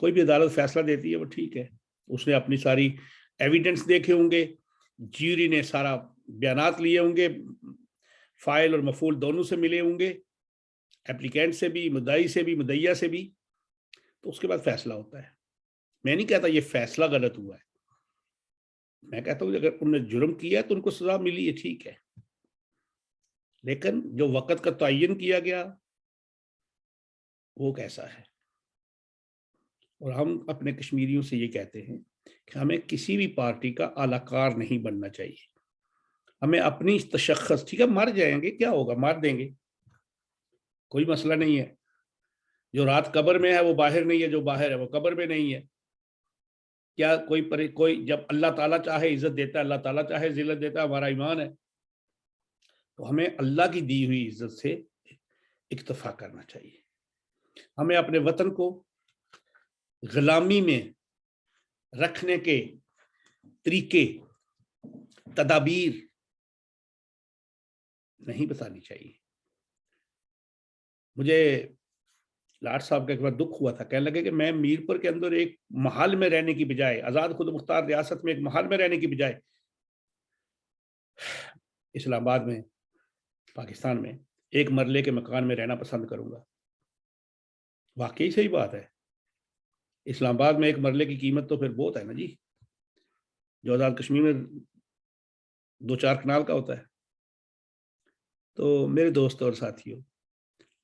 کوئی بھی عدالت فیصلہ دیتی ہے وہ ٹھیک ہے، اس نے اپنی ساری ایویڈنس دیکھے ہوں گے، جیوری نے سارا بیانات لیے ہوں گے، فائل اور مفعول دونوں سے ملے ہوں گے، اپلیکینٹ سے بھی، مدعی سے بھی، مدعیہ سے بھی، تو اس کے بعد فیصلہ ہوتا ہے۔ میں نہیں کہتا یہ فیصلہ غلط ہوا ہے، میں کہتا ہوں اگر انہوں نے جرم کیا تو ان کو سزا ملی ہے، ٹھیک ہے، لیکن جو وقت کا تعین کیا گیا وہ کیسا ہے؟ اور ہم اپنے کشمیریوں سے یہ کہتے ہیں کہ ہمیں کسی بھی پارٹی کا اعلی کار نہیں بننا چاہیے، ہمیں اپنی تشخص، ٹھیک ہے مر جائیں گے، کیا ہوگا، مار دیں گے، کوئی مسئلہ نہیں ہے، جو رات قبر میں ہے وہ باہر نہیں ہے، جو باہر ہے وہ قبر میں نہیں ہے، کیا کوئی جب اللہ تعالیٰ چاہے عزت دیتا ہے، اللہ تعالیٰ چاہے ذلت دیتا ہے، ہمارا ایمان ہے، تو ہمیں اللہ کی دی ہوئی عزت سے اکتفا کرنا چاہیے، ہمیں اپنے وطن کو غلامی میں رکھنے کے طریقے، تدابیر نہیں بتانی چاہیے۔ مجھے لاٹ صاحب کا ایک بار دکھ ہوا تھا، کہنے لگے کہ میں میرپور کے اندر ایک محل میں رہنے کی بجائے، آزاد خود مختار ریاست میں ایک محل میں رہنے کی بجائے اسلام آباد میں، پاکستان میں ایک مرلے کے مکان میں رہنا پسند کروں گا۔ واقعی صحیح بات ہے، اسلام آباد میں ایک مرلے کی قیمت تو پھر بہت ہے نا جی، جو آزاد کشمیر میں 2-4 کنال کا ہوتا ہے۔ تو میرے دوست اور ساتھیوں،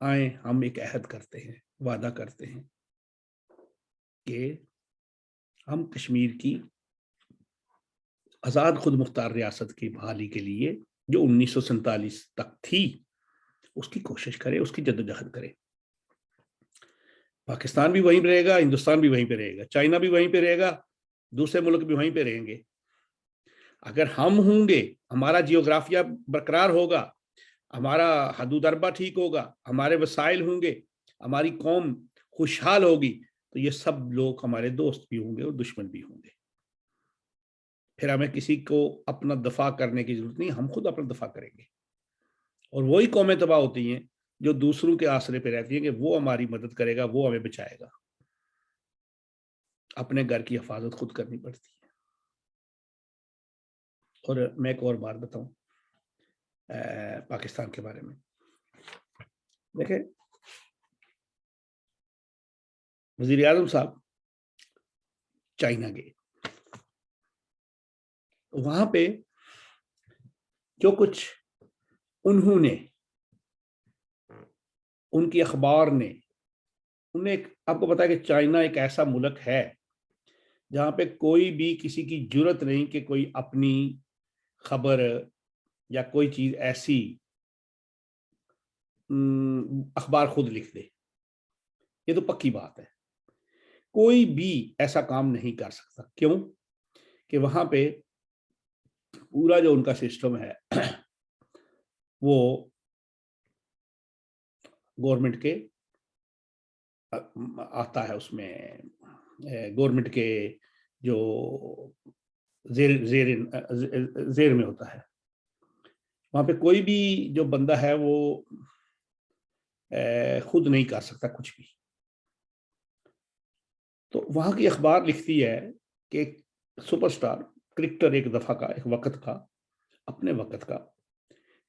آئیں ہم ایک عہد کرتے ہیں، وعدہ کرتے ہیں کہ ہم کشمیر کی آزاد خود مختار ریاست کی بحالی کے لیے جو 1947 تک تھی اس کی کوشش کریں، اس کی جدوجہد کریں۔ پاکستان بھی وہیں پہ رہے گا، ہندوستان بھی وہیں پہ رہے گا، چائنا بھی وہیں پہ رہے گا، دوسرے ملک بھی وہیں پہ رہیں گے۔ اگر ہم ہوں گے، ہمارا جیوگرافیہ برقرار ہوگا، ہمارا حدود اربہ ٹھیک ہوگا، ہمارے وسائل ہوں گے، ہماری قوم خوشحال ہوگی، تو یہ سب لوگ ہمارے دوست بھی ہوں گے اور دشمن بھی ہوں گے۔ پھر ہمیں کسی کو اپنا دفاع کرنے کی ضرورت نہیں، ہم خود اپنا دفاع کریں گے، اور وہی قومیں تباہ ہوتی ہیں جو دوسروں کے آسرے پہ رہتی ہیں کہ وہ ہماری مدد کرے گا، وہ ہمیں بچائے گا۔ اپنے گھر کی حفاظت خود کرنی پڑتی ہے۔ اور میں ایک اور بات بتاؤں پاکستان کے بارے میں، دیکھیں وزیر اعظم صاحب چائنا گئے، وہاں پہ جو کچھ انہوں نے، ان کی اخبار نے انہیں، آپ کو پتا ہے کہ چائنا ایک ایسا ملک ہے جہاں پہ کوئی بھی کسی کی جرت نہیں کہ کوئی اپنی خبر یا کوئی چیز ایسی اخبار خود لکھ دے، یہ تو پکی بات ہے، کوئی بھی ایسا کام نہیں کر سکتا۔ کیوں کہ وہاں پہ پورا جو ان کا سسٹم ہے وہ گورنمنٹ کے آتا ہے، اس میں گورنمنٹ کے جو زیر میں ہوتا ہے، وہاں پہ کوئی بھی جو بندہ ہے وہ خود نہیں کر سکتا کچھ بھی۔ تو وہاں کی اخبار لکھتی ہے کہ سپر سٹار کرکٹر ایک دفعہ کا، ایک وقت کا، اپنے وقت کا،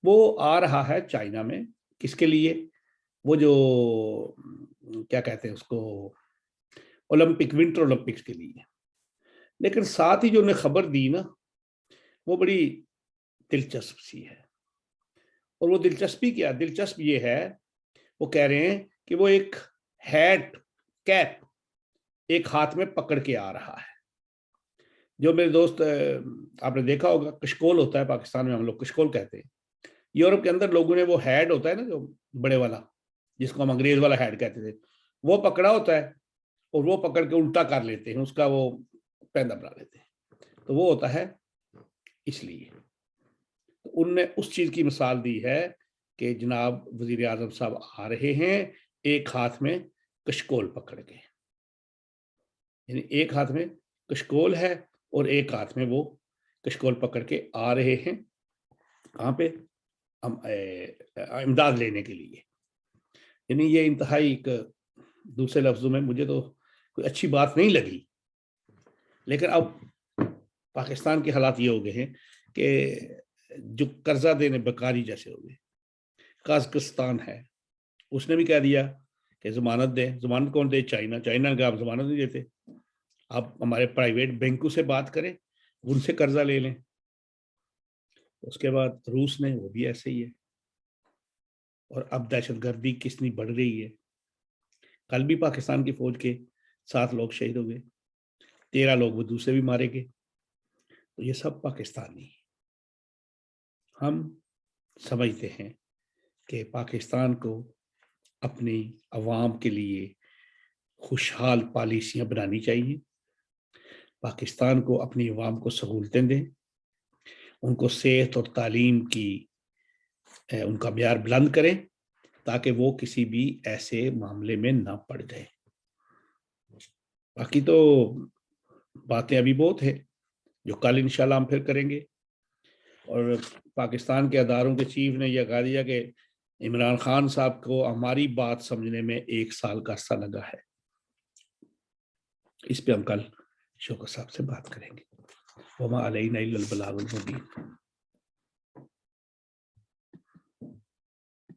وہ آ رہا ہے چائنا میں، کس کے لیے؟ وہ جو کیا کہتے ہیں اس کو، اولمپک، ونٹر اولمپکس کے لیے۔ لیکن ساتھ ہی جو انہیں خبر دی نا، وہ بڑی دلچسپ سی ہے، اور وہ دلچسپی کیا؟ دلچسپ یہ ہے، وہ کہہ رہے ہیں کہ وہ ایک ہیٹ، کیپ ایک ہاتھ میں پکڑ کے آ رہا ہے۔ جو میرے دوست، آپ نے دیکھا ہوگا کشکول ہوتا ہے پاکستان میں، ہم لوگ کشکول کہتے ہیں، یورپ کے اندر لوگوں نے وہ ہیڈ ہوتا ہے نا جو بڑے والا، جس کو ہم انگریز والا ہیڈ کہتے تھے، وہ پکڑا ہوتا ہے، اور وہ پکڑ کے الٹا کر لیتے ہیں، اس کا وہ پیندہ بنا لیتے ہیں، تو وہ ہوتا ہے اس لیے۔ تو ان نے اس چیز کی مثال دی ہے کہ جناب وزیر اعظم صاحب آ رہے ہیں ایک ہاتھ میں کشکول پکڑ کے، یعنی ایک ہاتھ میں کشکول ہے اور ایک ہاتھ میں وہ کشکول پکڑ کے آ رہے ہیں، کہاں پہ؟ امداد لینے کے لیے۔ یعنی یہ انتہائی ایک، دوسرے لفظوں میں مجھے تو کوئی اچھی بات نہیں لگی. لیکن اب پاکستان کے حالات یہ ہو گئے ہیں کہ جو قرضہ دینے بکاری جیسے ہو گئے. قازقستان ہے, اس نے بھی کہہ دیا کہ ضمانت دیں. ضمانت کون دے؟ چائنا. چائنا کا آپ ضمانت نہیں دیتے, آپ ہمارے پرائیویٹ بینکوں سے بات کریں, ان سے قرضہ لے لیں. اس کے بعد روس نے, وہ بھی ایسے ہی ہے. اور اب دہشت گردی کتنی بڑھ رہی ہے. کل بھی پاکستان کی فوج کے 7 لوگ شہید ہو گئے, 13 لوگ وہ دوسرے بھی مارے گئے. تو یہ سب پاکستانی. ہم سمجھتے ہیں کہ پاکستان کو اپنی عوام کے لیے خوشحال پالیسیاں بنانی چاہیے. پاکستان کو اپنی عوام کو سہولتیں دیں, ان کو صحت اور تعلیم کی ان کا معیار بلند کریں تاکہ وہ کسی بھی ایسے معاملے میں نہ پڑ جائے. باقی تو باتیں ابھی بہت ہیں جو کل انشاءاللہ ہم پھر کریں گے. اور پاکستان کے اداروں کے چیف نے یہ کہا دیا کہ عمران خان صاحب کو ہماری بات سمجھنے میں 1 سال کا عرصہ لگا ہے. اس پہ ہم کل شوکت صاحب سے بات کریں گے. وما علینا الا البلاغ المبین.